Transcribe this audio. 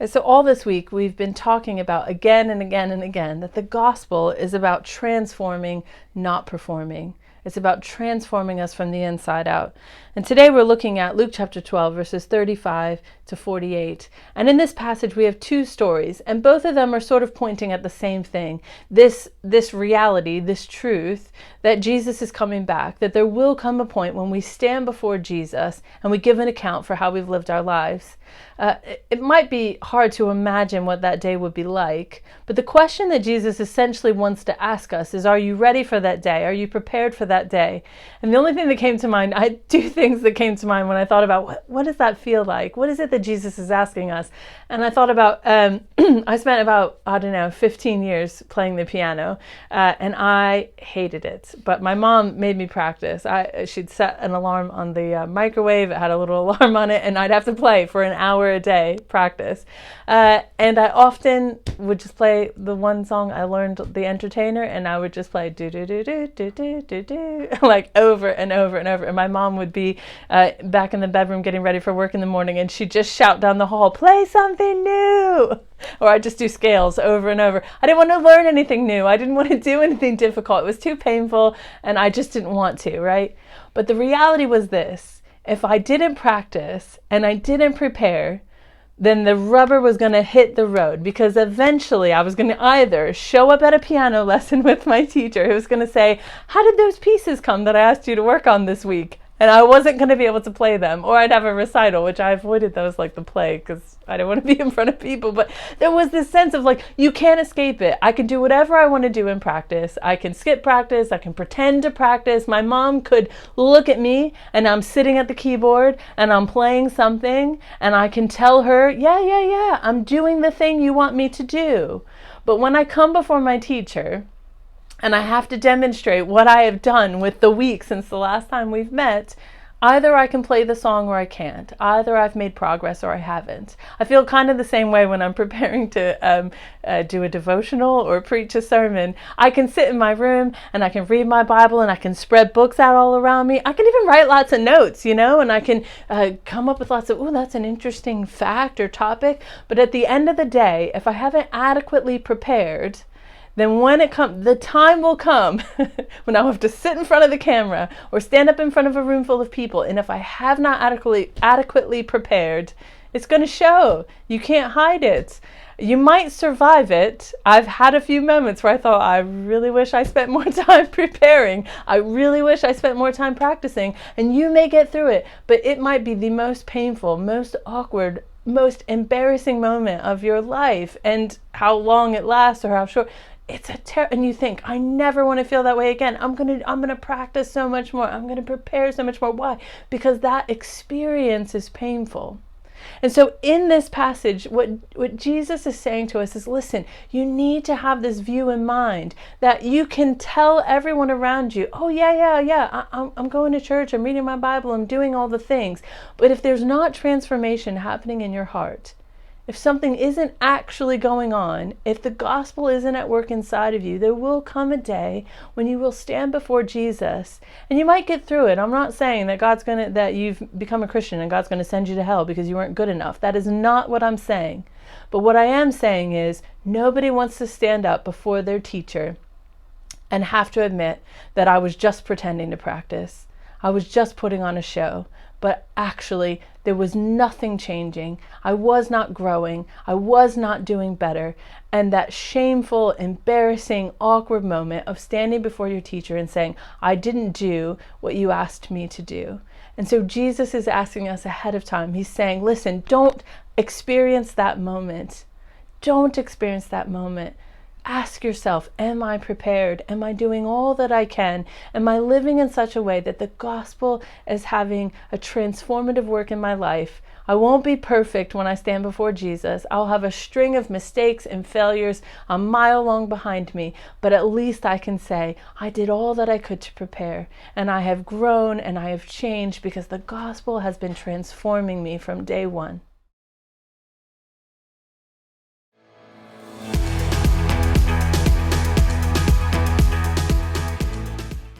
So all this week, we've been talking about again and again and again that the gospel is about transforming, not performing. It's about transforming us from the inside out. And today we're looking at Luke chapter 12, verses 35 to 48. And in this passage, we have two stories, and both of them are sort of pointing at the same thing. This reality, this truth, that Jesus is coming back, that there will come a point when we stand before Jesus and we give an account for how we've lived our lives. It might be hard to imagine what that day would be like, but the question that Jesus essentially wants to ask us is, are you ready for that day? Are you prepared for that day? And the only thing that came to mind, I had two things that came to mind when I thought about what does that feel like? What is it that Jesus is asking us? And I thought about, I spent about, 15 years playing the piano, and I hated it. But my mom made me practice. She'd set an alarm on the microwave. It had a little alarm on it, and I'd have to play for an hour a day practice. And I often would just play the one song I learned, The Entertainer, and I would just play do do do do do do do do like over and over and over. And my mom would be back in the bedroom getting ready for work in the morning, and she'd just shout down the hall, play something new. Or I'd just do scales over and over. I didn't want to learn anything new. I didn't want to do anything difficult. It was too painful, and I just didn't want to, right? But the reality was this: if I didn't practice and I didn't prepare, then the rubber was going to hit the road, because eventually I was going to either show up at a piano lesson with my teacher who was going to say, how did those pieces come that I asked you to work on this week? And I wasn't going to be able to play them. Or I'd have a recital, which I avoided those like the plague because I didn't want to be in front of people. But there was this sense of like, you can't escape it. I can do whatever I want to do in practice. I can skip practice. I can pretend to practice. My mom could look at me and I'm sitting at the keyboard and I'm playing something, and I can tell her, yeah, I'm doing the thing you want me to do. But when I come before my teacher, and I have to demonstrate what I have done with the week since the last time we've met, either I can play the song or I can't. Either I've made progress or I haven't. I feel kind of the same way when I'm preparing to do a devotional or preach a sermon. I can sit in my room and I can read my Bible and I can spread books out all around me. I can even write lots of notes, and I can come up with lots of, that's an interesting fact or topic. But at the end of the day, if I haven't adequately prepared, then when the time will come when I'll have to sit in front of the camera or stand up in front of a room full of people. And if I have not adequately prepared, it's going to show. You can't hide it. You might survive it. I've had a few moments where I thought, I really wish I spent more time preparing. I really wish I spent more time practicing. And you may get through it, but it might be the most painful, most awkward, most embarrassing moment of your life. And how long it lasts or how short, it's and you think, I never want to feel that way again. I'm gonna practice so much more. I'm gonna prepare so much more. Why? Because that experience is painful. And so in this passage, what Jesus is saying to us is, listen, you need to have this view in mind that you can tell everyone around you, oh yeah, I'm going to church, I'm reading my Bible, I'm doing all the things. But if there's not transformation happening in your heart, if something isn't actually going on, if the gospel isn't at work inside of you, there will come a day when you will stand before Jesus, and you might get through it. I'm not saying that that you've become a Christian and God's going to send you to hell because you weren't good enough. That is not what I'm saying. But what I am saying is, nobody wants to stand up before their teacher and have to admit that I was just pretending to practice. I was just putting on a show. But actually, there was nothing changing. I was not growing. I was not doing better. And that shameful, embarrassing, awkward moment of standing before your teacher and saying, I didn't do what you asked me to do. And so Jesus is asking us ahead of time. He's saying, listen, don't experience that moment. Don't experience that moment. Ask yourself, am I prepared? Am I doing all that I can? Am I living in such a way that the gospel is having a transformative work in my life? I won't be perfect when I stand before Jesus. I'll have a string of mistakes and failures a mile long behind me, but at least I can say, I did all that I could to prepare, and I have grown and I have changed because the gospel has been transforming me from day one.